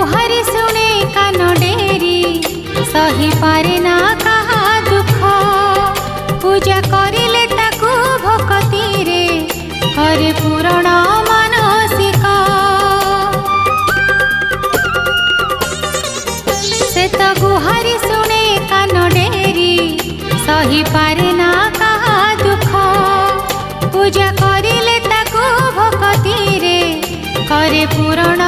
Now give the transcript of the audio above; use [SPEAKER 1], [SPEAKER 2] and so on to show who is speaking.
[SPEAKER 1] गुहारी सुने कान डेरी सही पारे ना कहा दुख पूजा करिले ताकू भक्ति रे हरे पूरण मानसिक से तो गुहारी सुने कान डेरी सही पारे ना कहा दुख पूजा करिले ताकू भक्ति रे करे पूरण